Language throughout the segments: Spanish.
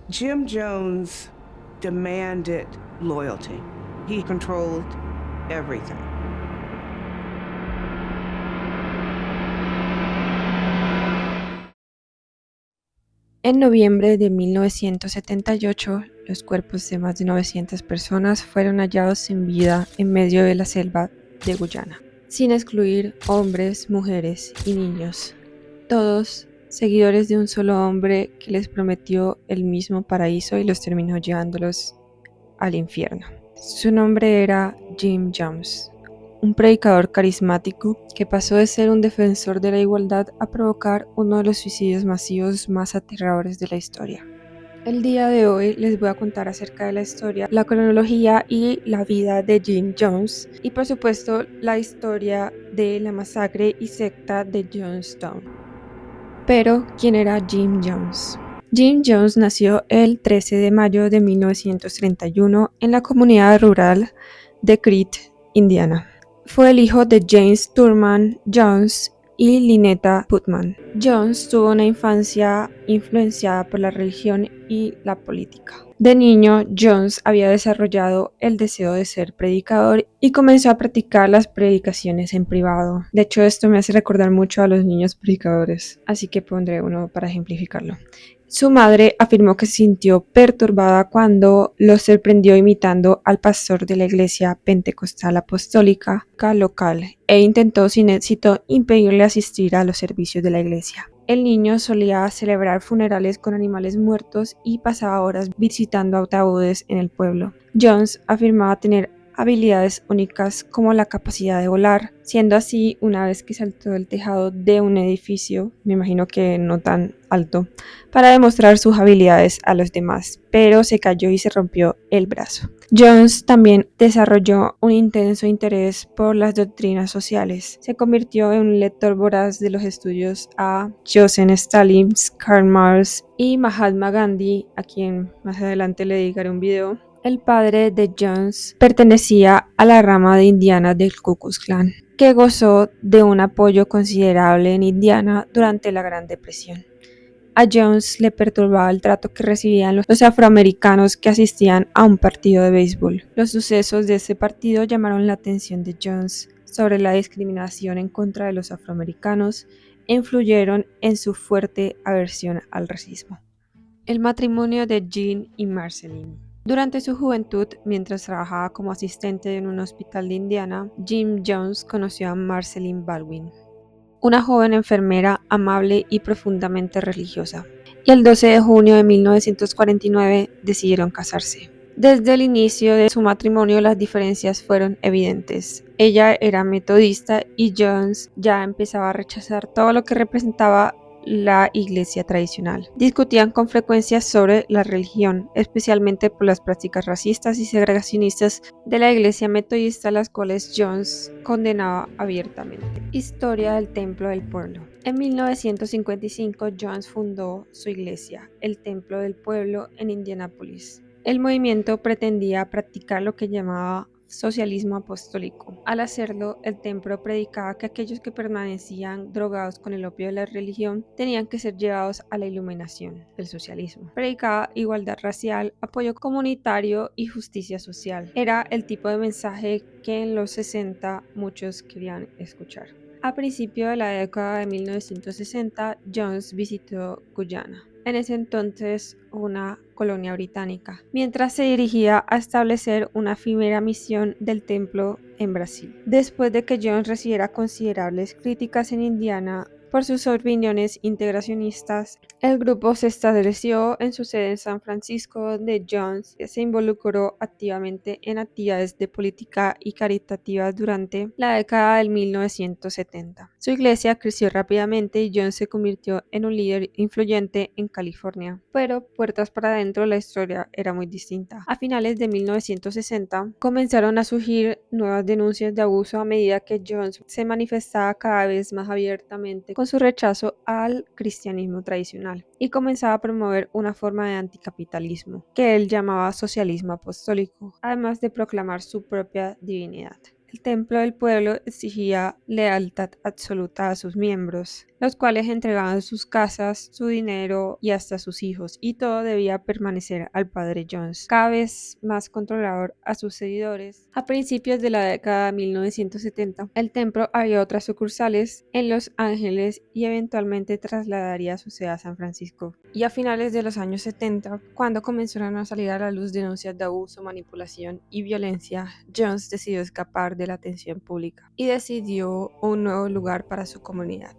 Jim Jones demanded loyalty. He controlled everything. En noviembre de 1978, los cuerpos de más de 900 personas fueron hallados sin vida en medio de la selva de Guyana, sin excluir hombres, mujeres y niños, todos seguidores de un solo hombre que les prometió el mismo paraíso y los terminó llevándolos al infierno. Su nombre era Jim Jones, un predicador carismático que pasó de ser un defensor de la igualdad a provocar uno de los suicidios masivos más aterradores de la historia. El día de hoy les voy a contar acerca de la historia, la cronología y la vida de Jim Jones y por supuesto la historia de la masacre y secta de Jonestown. Pero, ¿quién era Jim Jones? Jim Jones nació el 13 de mayo de 1931 en la comunidad rural de Crete, Indiana. Fue el hijo de James Thurman Jones y Lynetta Putman. Jones tuvo una infancia influenciada por la religión y la política. De niño, Jones había desarrollado el deseo de ser predicador y comenzó a practicar las predicaciones en privado. De hecho, esto me hace recordar mucho a los niños predicadores, así que pondré uno para ejemplificarlo. Su madre afirmó que se sintió perturbada cuando lo sorprendió imitando al pastor de la iglesia pentecostal apostólica local e intentó sin éxito impedirle asistir a los servicios de la iglesia. El niño solía celebrar funerales con animales muertos y pasaba horas visitando ataúdes en el pueblo. Jones afirmaba tener habilidades únicas como la capacidad de volar, siendo así una vez que saltó del tejado de un edificio, me imagino que no tan alto, para demostrar sus habilidades a los demás, pero se cayó y se rompió el brazo. Jones también desarrolló un intenso interés por las doctrinas sociales. Se convirtió en un lector voraz de los estudios a Joseph Stalin, Karl Marx y Mahatma Gandhi, a quien más adelante le dedicaré un video. El padre de Jones pertenecía a la rama de Indiana del Ku Klux Klan, que gozó de un apoyo considerable en Indiana durante la Gran Depresión. A Jones le perturbaba el trato que recibían los afroamericanos que asistían a un partido de béisbol. Los sucesos de ese partido llamaron la atención de Jones sobre la discriminación en contra de los afroamericanos e influyeron en su fuerte aversión al racismo. El matrimonio de Jean y Marceline. Durante su juventud, mientras trabajaba como asistente en un hospital de Indiana, Jim Jones conoció a Marceline Baldwin, una joven enfermera amable y profundamente religiosa, y el 12 de junio de 1949 decidieron casarse. Desde el inicio de su matrimonio las diferencias fueron evidentes. Ella era metodista y Jones ya empezaba a rechazar todo lo que representaba la iglesia tradicional. Discutían con frecuencia sobre la religión, especialmente por las prácticas racistas y segregacionistas de la iglesia metodista, las cuales Jones condenaba abiertamente. Historia del Templo del Pueblo. En 1955, Jones fundó su iglesia, el Templo del Pueblo, en Indianápolis. El movimiento pretendía practicar lo que llamaba socialismo apostólico. Al hacerlo, el templo predicaba que aquellos que permanecían drogados con el opio de la religión tenían que ser llevados a la iluminación del socialismo. Predicaba igualdad racial, apoyo comunitario y justicia social. Era el tipo de mensaje que en los 60 muchos querían escuchar. A principios de la década de 1960, Jones visitó Guyana, en ese entonces una colonia británica, mientras se dirigía a establecer una efímera misión del templo en Brasil. Después de que Jones recibiera considerables críticas en Indiana por sus opiniones integracionistas, el grupo se estableció en su sede en San Francisco, donde Jones se involucró activamente en actividades de política y caritativas durante la década del 1970. Su iglesia creció rápidamente y Jones se convirtió en un líder influyente en California. Pero puertas para adentro la historia era muy distinta. A finales de 1960 comenzaron a surgir nuevas denuncias de abuso a medida que Jones se manifestaba cada vez más abiertamente con su rechazo al cristianismo tradicional y comenzaba a promover una forma de anticapitalismo que él llamaba socialismo apostólico, además de proclamar su propia divinidad. El templo del pueblo exigía lealtad absoluta a sus miembros, los cuales entregaban sus casas, su dinero y hasta sus hijos, y todo debía permanecer al padre Jones, cada vez más controlador a sus seguidores. A principios de la década de 1970, el templo abrió otras sucursales en Los Ángeles y eventualmente trasladaría su sede a San Francisco. Y a finales de los años 70, cuando comenzaron a salir a la luz denuncias de abuso, manipulación y violencia, Jones decidió escapar de la atención pública y decidió un nuevo lugar para su comunidad,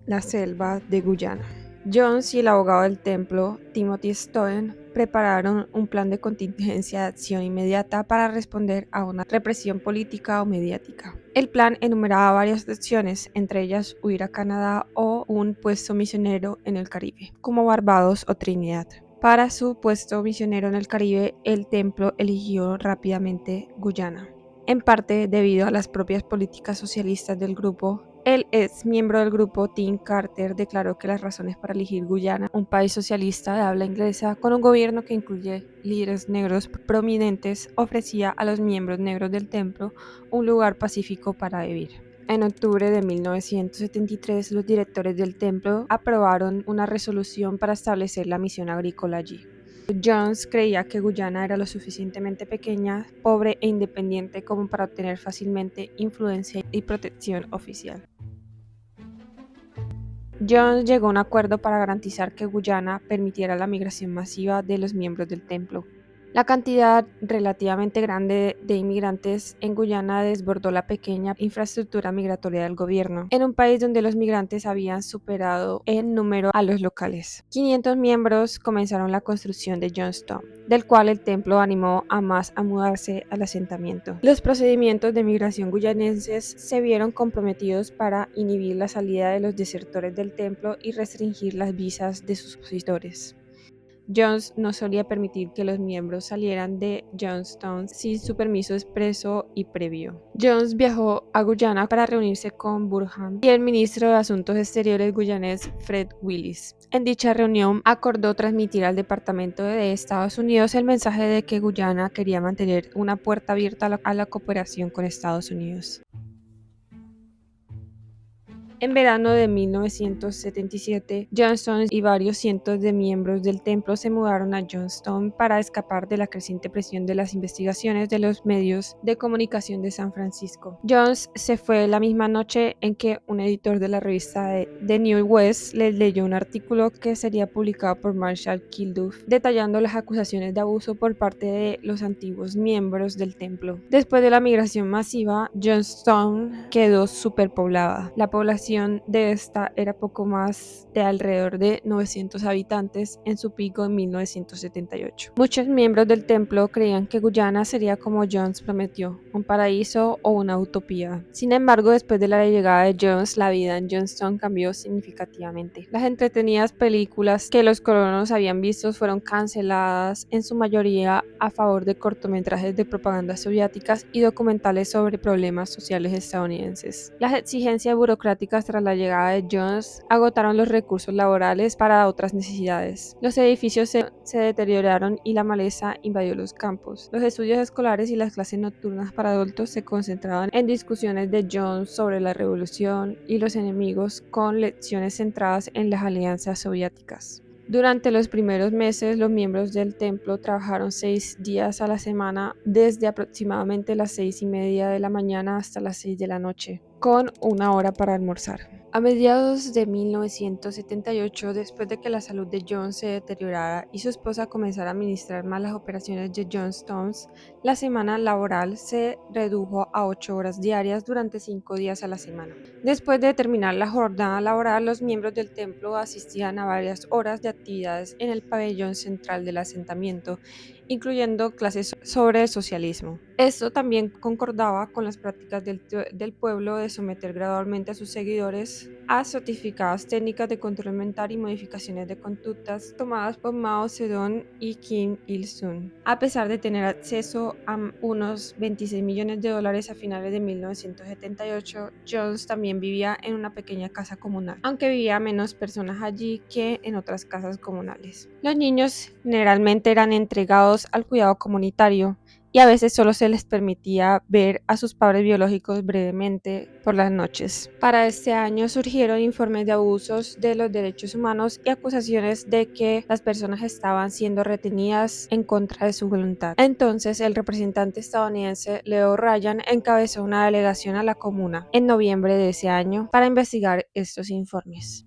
la selva de Guyana. Jones y el abogado del templo, Timothy Stone, prepararon un plan de contingencia de acción inmediata para responder a una represión política o mediática. El plan enumeraba varias opciones, entre ellas huir a Canadá o un puesto misionero en el Caribe, como Barbados o Trinidad. Para su puesto misionero en el Caribe, el templo eligió rápidamente Guyana, en parte debido a las propias políticas socialistas del grupo. El ex miembro del grupo, Tim Carter, declaró que las razones para elegir Guyana, un país socialista de habla inglesa con un gobierno que incluye líderes negros prominentes, ofrecía a los miembros negros del templo un lugar pacífico para vivir. En octubre de 1973, los directores del templo aprobaron una resolución para establecer la misión agrícola allí. Jones creía que Guyana era lo suficientemente pequeña, pobre e independiente como para obtener fácilmente influencia y protección oficial. Jones llegó a un acuerdo para garantizar que Guyana permitiera la migración masiva de los miembros del templo. La cantidad relativamente grande de inmigrantes en Guyana desbordó la pequeña infraestructura migratoria del gobierno, en un país donde los migrantes habían superado en número a los locales. 500 miembros comenzaron la construcción de Johnstown, del cual el templo animó a más a mudarse al asentamiento. Los procedimientos de migración guyanenses se vieron comprometidos para inhibir la salida de los desertores del templo y restringir las visas de sus opositores. Jones no solía permitir que los miembros salieran de Johnstown sin su permiso expreso y previo. Jones viajó a Guyana para reunirse con Burhan y el ministro de Asuntos Exteriores guyanés Fred Willis. En dicha reunión acordó transmitir al Departamento de Estados Unidos el mensaje de que Guyana quería mantener una puerta abierta a la cooperación con Estados Unidos. En verano de 1977, Johnson y varios cientos de miembros del templo se mudaron a Johnstown para escapar de la creciente presión de las investigaciones de los medios de comunicación de San Francisco. Jones se fue la misma noche en que un editor de la revista The New West les leyó un artículo que sería publicado por Marshall Kilduff, detallando las acusaciones de abuso por parte de los antiguos miembros del templo. Después de la migración masiva, Johnstown quedó superpoblada. La población de esta era poco más de alrededor de 900 habitantes en su pico en 1978. Muchos miembros del templo creían que Guyana sería como Jones prometió, un paraíso o una utopía. Sin embargo, después de la llegada de Jones, la vida en Johnstown cambió significativamente. Las entretenidas películas que los colonos habían visto fueron canceladas, en su mayoría a favor de cortometrajes de propaganda soviéticas y documentales sobre problemas sociales estadounidenses. Las exigencias burocráticas tras la llegada de Jones agotaron los recursos laborales para otras necesidades. Los edificios se deterioraron y la maleza invadió los campos. Los estudios escolares y las clases nocturnas para adultos se concentraban en discusiones de Jones sobre la revolución y los enemigos, con lecciones centradas en las alianzas soviéticas. Durante los primeros meses, los miembros del templo trabajaron 6 días a la semana, desde aproximadamente las 6:30 de la mañana hasta las 6 de la noche, con una hora para almorzar. A mediados de 1978, después de que la salud de Jones se deteriorara y su esposa comenzara a administrar mal las operaciones de Johnstown, la semana laboral se redujo a 8 horas diarias durante 5 días a la semana. Después de terminar la jornada laboral, los miembros del templo asistían a varias horas de actividades en el pabellón central del asentamiento, incluyendo clases sobre socialismo. Esto también concordaba con las prácticas del pueblo de someter gradualmente a sus seguidores a sofisticadas técnicas de control mental y modificaciones de conductas tomadas por Mao Zedong y Kim Il-sung. A pesar de tener acceso a unos $26 millones a finales de 1978, Jones también vivía en una pequeña casa comunal, aunque vivía menos personas allí que en otras casas comunales. Los niños generalmente eran entregados al cuidado comunitario y a veces solo se les permitía ver a sus padres biológicos brevemente por las noches. Para este año surgieron informes de abusos de los derechos humanos y acusaciones de que las personas estaban siendo retenidas en contra de su voluntad. Entonces, el representante estadounidense Leo Ryan encabezó una delegación a la comuna en noviembre de ese año para investigar estos informes.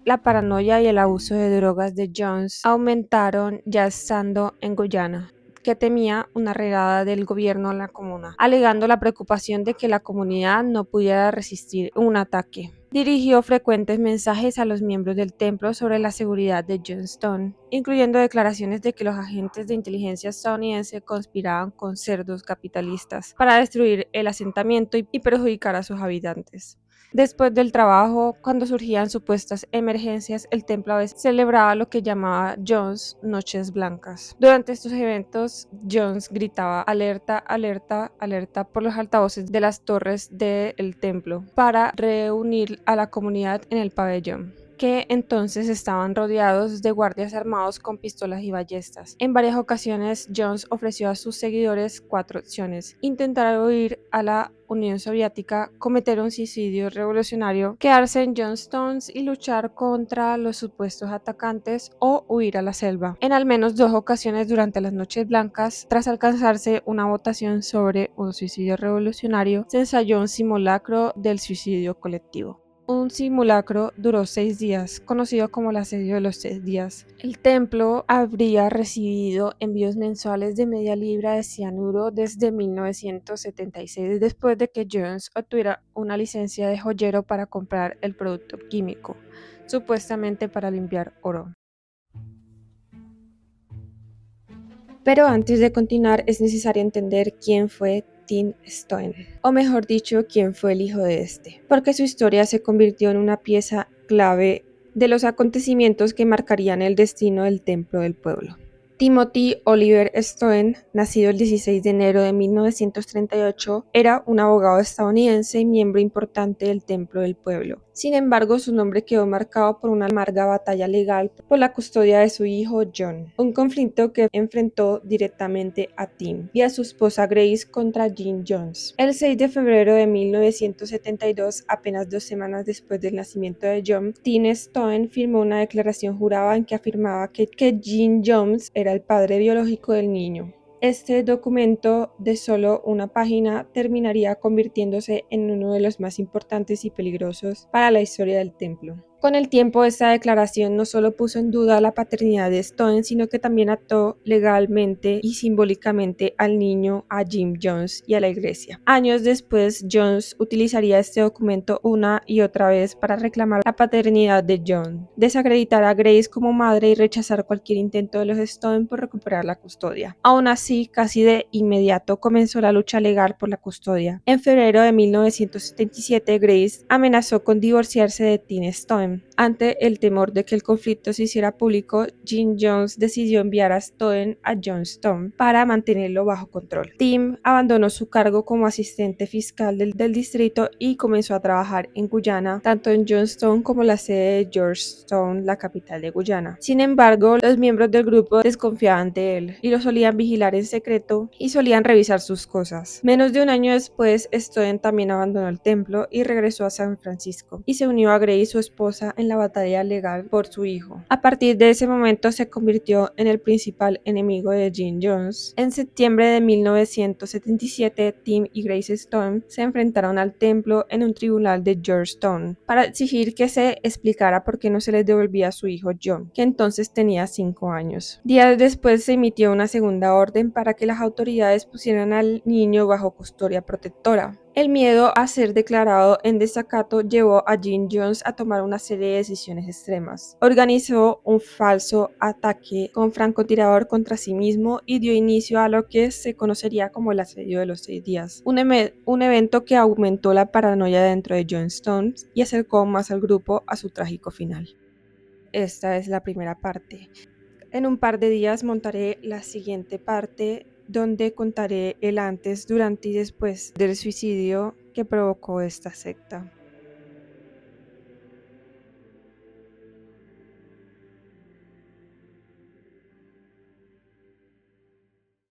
La paranoia y el abuso de drogas de Jones aumentaron ya estando en Guyana, que temía una redada del gobierno a la comuna, alegando la preocupación de que la comunidad no pudiera resistir un ataque. Dirigió frecuentes mensajes a los miembros del templo sobre la seguridad de Johnstone, incluyendo declaraciones de que los agentes de inteligencia estadounidense conspiraban con cerdos capitalistas para destruir el asentamiento y perjudicar a sus habitantes. Después del trabajo, cuando surgían supuestas emergencias, el templo a veces celebraba lo que llamaba Jones Noches Blancas. Durante estos eventos, Jones gritaba alerta, alerta, alerta por los altavoces de las torres del templo para reunir a la comunidad en el pabellón, que entonces estaban rodeados de guardias armados con pistolas y ballestas. En varias ocasiones, Jones ofreció a sus seguidores 4 opciones: intentar huir a la Unión Soviética, cometer un suicidio revolucionario, quedarse en Johnstone y luchar contra los supuestos atacantes, o huir a la selva. En al menos 2 ocasiones durante las Noches Blancas, tras alcanzarse una votación sobre un suicidio revolucionario, se ensayó un simulacro del suicidio colectivo. Un simulacro duró 6 días, conocido como el asedio de los 6 días. El templo habría recibido envíos mensuales de media libra de cianuro desde 1976, después de que Jones obtuviera una licencia de joyero para comprar el producto químico, supuestamente para limpiar oro. Pero antes de continuar, es necesario entender quién fue Tim Stone, o mejor dicho, quién fue el hijo de este, porque su historia se convirtió en una pieza clave de los acontecimientos que marcarían el destino del templo del pueblo. Timothy Oliver Stone, nacido el 16 de enero de 1938, era un abogado estadounidense y miembro importante del Templo del Pueblo. Sin embargo, su nombre quedó marcado por una amarga batalla legal por la custodia de su hijo John, un conflicto que enfrentó directamente a Tim y a su esposa Grace contra Jim Jones. El 6 de febrero de 1972, apenas 2 semanas después del nacimiento de John, Tim Stone firmó una declaración jurada en que afirmaba que Jim Jones era el padre biológico del niño. Este documento de solo una página terminaría convirtiéndose en uno de los más importantes y peligrosos para la historia del templo. Con el tiempo, esta declaración no solo puso en duda la paternidad de Stone, sino que también ató legalmente y simbólicamente al niño a Jim Jones y a la iglesia. Años después, Jones utilizaría este documento una y otra vez para reclamar la paternidad de John, desacreditar a Grace como madre y rechazar cualquier intento de los Stone por recuperar la custodia. Aún así, casi de inmediato comenzó la lucha legal por la custodia. En febrero de 1977, Grace amenazó con divorciarse de Tim Stone. Ante el temor de que el conflicto se hiciera público, Jim Jones decidió enviar a Stone a Johnstone para mantenerlo bajo control. Tim abandonó su cargo como asistente fiscal del distrito y comenzó a trabajar en Guyana, tanto en Johnstone como la sede de Georgetown, la capital de Guyana. Sin embargo, los miembros del grupo desconfiaban de él y lo solían vigilar en secreto y solían revisar sus cosas. Menos de un año después, Stone también abandonó el templo y regresó a San Francisco y se unió a Grace, su esposa, en la batalla legal por su hijo. A partir de ese momento se convirtió en el principal enemigo de Jim Jones. En septiembre de 1977, Tim y Grace Stone se enfrentaron al templo en un tribunal de Georgetown para exigir que se explicara por qué no se les devolvía a su hijo John, que entonces tenía 5 años. Días después se emitió una segunda orden para que las autoridades pusieran al niño bajo custodia protectora. El miedo a ser declarado en desacato llevó a Jim Jones a tomar una serie de decisiones extremas. Organizó un falso ataque con francotirador contra sí mismo y dio inicio a lo que se conocería como el asedio de los 6 días, un evento que aumentó la paranoia dentro de Johnstone y acercó más al grupo a su trágico final. Esta es la primera parte. En un par de días montaré la siguiente parte, donde contaré el antes, durante y después del suicidio que provocó esta secta.